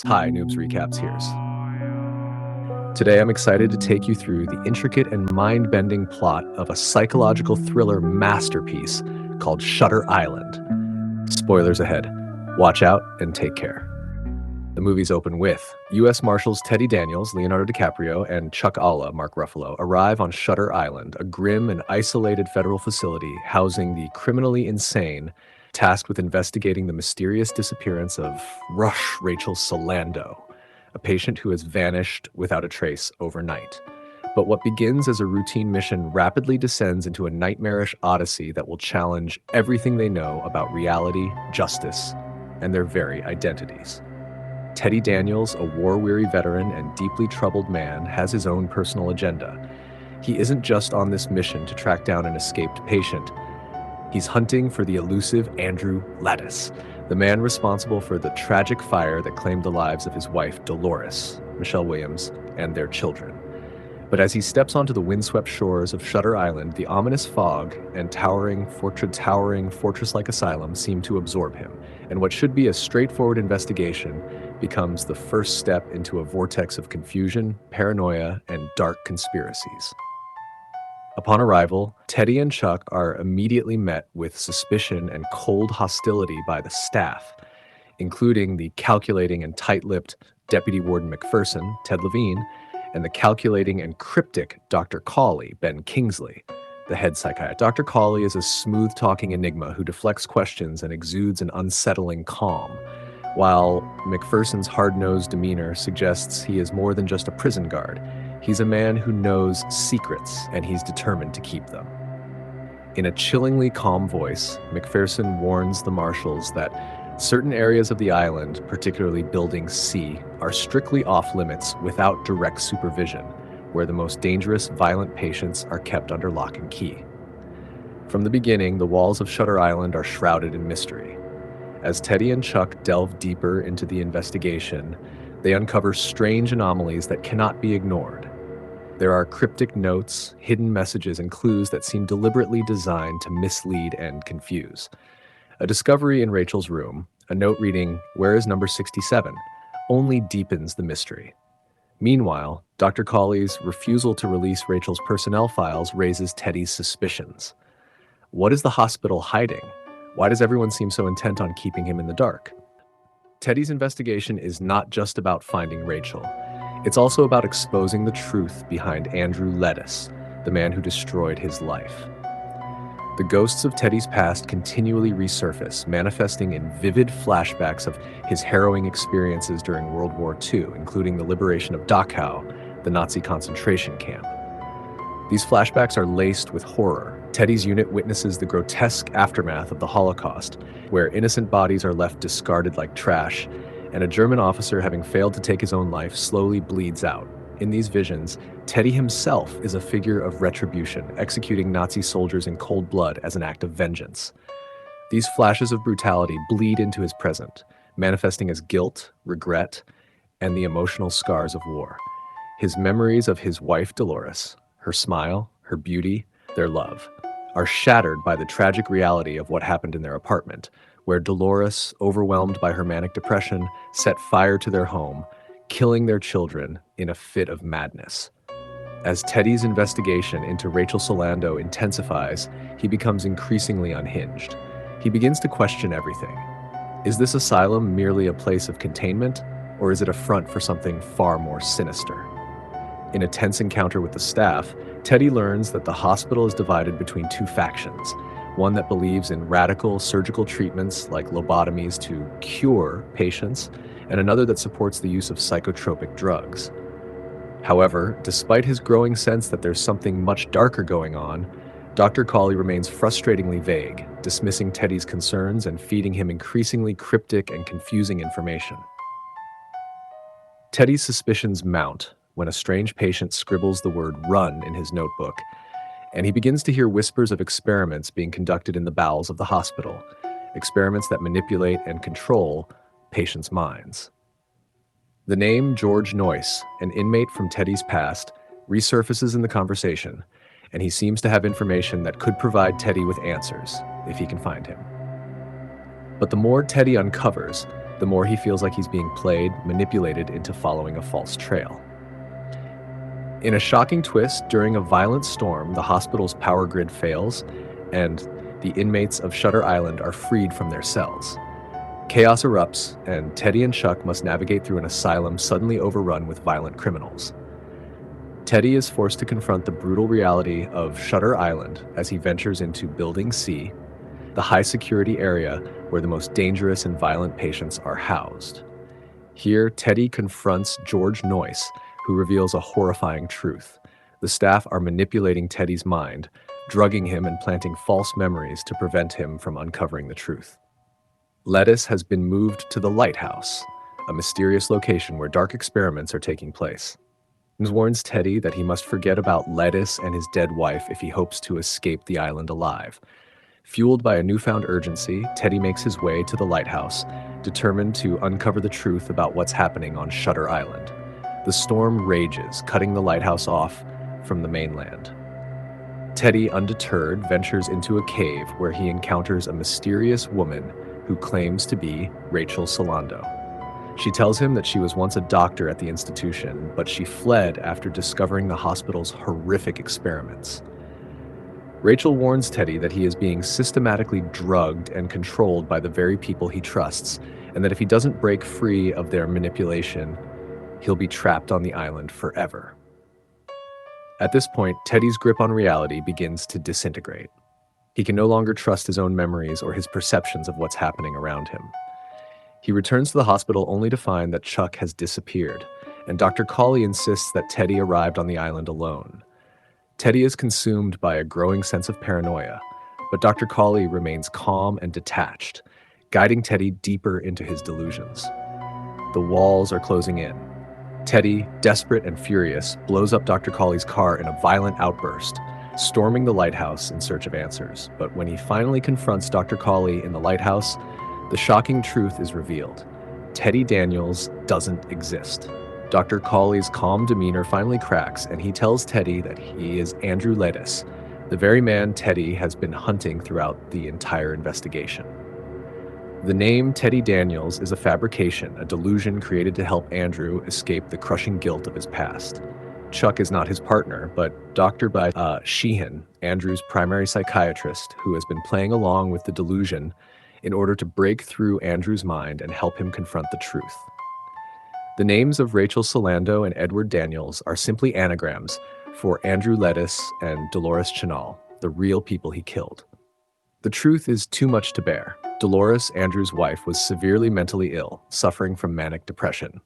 Hi, Noobs Recaps here's. Today I'm excited to take you through the intricate and mind-bending plot of a psychological thriller masterpiece called Shutter Island. Spoilers ahead. Watch out and take care. The movies open with U.S. Marshals Teddy Daniels, Leonardo DiCaprio, and Chuck Alla, Mark Ruffalo, arrive on Shutter Island, a grim and isolated federal facility housing the criminally insane, tasked with investigating the mysterious disappearance of Rush Rachel Solando, a patient who has vanished without a trace overnight. But what begins as a routine mission rapidly descends into a nightmarish odyssey that will challenge everything they know about reality, justice, and their very identities. Teddy Daniels, a war-weary veteran and deeply troubled man, has his own personal agenda. He isn't just on this mission to track down an escaped patient. He's hunting for the elusive Andrew Lattice, the man responsible for the tragic fire that claimed the lives of his wife, Dolores, Michelle Williams, and their children. But as he steps onto the windswept shores of Shutter Island, the ominous fog and towering fortress-like asylum seem to absorb him, and what should be a straightforward investigation becomes the first step into a vortex of confusion, paranoia, and dark conspiracies. Upon arrival, Teddy and Chuck are immediately met with suspicion and cold hostility by the staff, including the calculating and tight-lipped Deputy Warden McPherson, Ted Levine, and the calculating and cryptic Dr. Cawley, Ben Kingsley, the head psychiatrist. Dr. Cawley is a smooth-talking enigma who deflects questions and exudes an unsettling calm, while McPherson's hard-nosed demeanor suggests he is more than just a prison guard. He's a man who knows secrets, and he's determined to keep them. In a chillingly calm voice, McPherson warns the marshals that certain areas of the island, particularly Building C, are strictly off-limits without direct supervision, where the most dangerous, violent patients are kept under lock and key. From the beginning, the walls of Shutter Island are shrouded in mystery. As Teddy and Chuck delve deeper into the investigation, they uncover strange anomalies that cannot be ignored. There are cryptic notes, hidden messages, and clues that seem deliberately designed to mislead and confuse. A discovery in Rachel's room, a note reading, "Where is number 67?" only deepens the mystery. Meanwhile, Dr. Cawley's refusal to release Rachel's personnel files raises Teddy's suspicions. What is the hospital hiding? Why does everyone seem so intent on keeping him in the dark? Teddy's investigation is not just about finding Rachel. It's also about exposing the truth behind Andrew Lattice, the man who destroyed his life. The ghosts of Teddy's past continually resurface, manifesting in vivid flashbacks of his harrowing experiences during World War II, including the liberation of Dachau, the Nazi concentration camp. These flashbacks are laced with horror. Teddy's unit witnesses the grotesque aftermath of the Holocaust, where innocent bodies are left discarded like trash, and a German officer, having failed to take his own life, slowly bleeds out. In these visions, Teddy himself is a figure of retribution, executing Nazi soldiers in cold blood as an act of vengeance. These flashes of brutality bleed into his present, manifesting as guilt, regret, and the emotional scars of war. His memories of his wife Dolores, her smile, her beauty, their love, are shattered by the tragic reality of what happened in their apartment, where Dolores, overwhelmed by her manic depression, set fire to their home, killing their children in a fit of madness. As Teddy's investigation into Rachel Solando intensifies, he becomes increasingly unhinged. He begins to question everything. Is this asylum merely a place of containment, or is it a front for something far more sinister? In a tense encounter with the staff, Teddy learns that the hospital is divided between two factions, one that believes in radical surgical treatments like lobotomies to cure patients, and another that supports the use of psychotropic drugs. However, despite his growing sense that there's something much darker going on, Dr. Cawley remains frustratingly vague, dismissing Teddy's concerns and feeding him increasingly cryptic and confusing information. Teddy's suspicions mount when a strange patient scribbles the word "run" in his notebook, and he begins to hear whispers of experiments being conducted in the bowels of the hospital, experiments that manipulate and control patients' minds. The name George Noyce, an inmate from Teddy's past, resurfaces in the conversation, and he seems to have information that could provide Teddy with answers, if he can find him. But the more Teddy uncovers, the more he feels like he's being played, manipulated into following a false trail. In a shocking twist, during a violent storm, the hospital's power grid fails, and the inmates of Shutter Island are freed from their cells. Chaos erupts, and Teddy and Chuck must navigate through an asylum suddenly overrun with violent criminals. Teddy is forced to confront the brutal reality of Shutter Island as he ventures into Building C, the high-security area where the most dangerous and violent patients are housed. Here, Teddy confronts George Noyce, who reveals a horrifying truth. The staff are manipulating Teddy's mind, drugging him and planting false memories to prevent him from uncovering the truth. Lettuce has been moved to the Lighthouse, a mysterious location where dark experiments are taking place. He warns Teddy that he must forget about Lettuce and his dead wife if he hopes to escape the island alive. Fueled by a newfound urgency, Teddy makes his way to the lighthouse, determined to uncover the truth about what's happening on Shutter Island. The storm rages, cutting the lighthouse off from the mainland. Teddy, undeterred, ventures into a cave where he encounters a mysterious woman who claims to be Rachel Solando. She tells him that she was once a doctor at the institution, but she fled after discovering the hospital's horrific experiments. Rachel warns Teddy that he is being systematically drugged and controlled by the very people he trusts, and that if he doesn't break free of their manipulation, he'll be trapped on the island forever. At this point, Teddy's grip on reality begins to disintegrate. He can no longer trust his own memories or his perceptions of what's happening around him. He returns to the hospital only to find that Chuck has disappeared, and Dr. Cawley insists that Teddy arrived on the island alone. Teddy is consumed by a growing sense of paranoia, but Dr. Cawley remains calm and detached, guiding Teddy deeper into his delusions. The walls are closing in. Teddy, desperate and furious, blows up Dr. Cawley's car in a violent outburst, storming the lighthouse in search of answers. But when he finally confronts Dr. Cawley in the lighthouse, the shocking truth is revealed. Teddy Daniels doesn't exist. Dr. Cawley's calm demeanor finally cracks, and he tells Teddy that he is Andrew Lettuce, the very man Teddy has been hunting throughout the entire investigation. The name Teddy Daniels is a fabrication, a delusion created to help Andrew escape the crushing guilt of his past. Chuck is not his partner, but Dr. Sheehan, Andrew's primary psychiatrist, who has been playing along with the delusion in order to break through Andrew's mind and help him confront the truth. The names of Rachel Solando and Edward Daniels are simply anagrams for Andrew Lettuce and Dolores Chenal, the real people he killed. The truth is too much to bear. Dolores, Andrew's wife, was severely mentally ill, suffering from manic depression.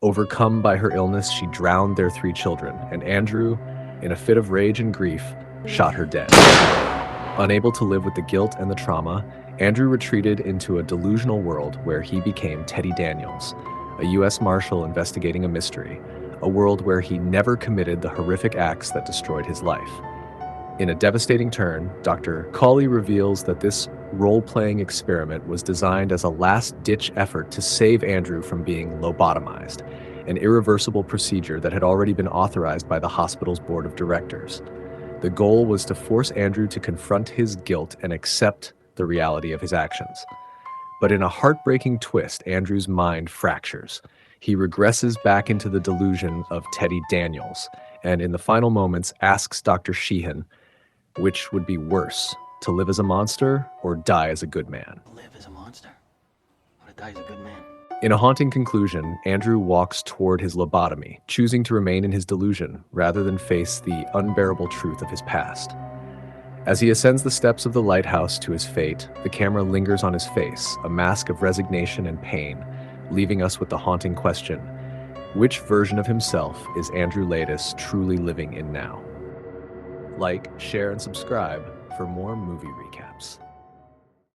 Overcome by her illness, she drowned their 3 children, and Andrew, in a fit of rage and grief, shot her dead. Unable to live with the guilt and the trauma, Andrew retreated into a delusional world where he became Teddy Daniels, a U.S. Marshal investigating a mystery, a world where he never committed the horrific acts that destroyed his life. In a devastating turn, Dr. Cawley reveals that this role-playing experiment was designed as a last-ditch effort to save Andrew from being lobotomized, an irreversible procedure that had already been authorized by the hospital's board of directors. The goal was to force Andrew to confront his guilt and accept the reality of his actions. But in a heartbreaking twist, Andrew's mind fractures. He regresses back into the delusion of Teddy Daniels, and in the final moments asks Dr. Sheehan, which would be worse, to live as a monster or die as a good man? Live as a monster, or to die as a good man. In a haunting conclusion, Andrew walks toward his lobotomy, choosing to remain in his delusion rather than face the unbearable truth of his past. As he ascends the steps of the lighthouse to his fate, the camera lingers on his face, a mask of resignation and pain, leaving us with the haunting question, which version of himself is Andrew Lettuce truly living in now? Like, share, and subscribe for more movie recaps.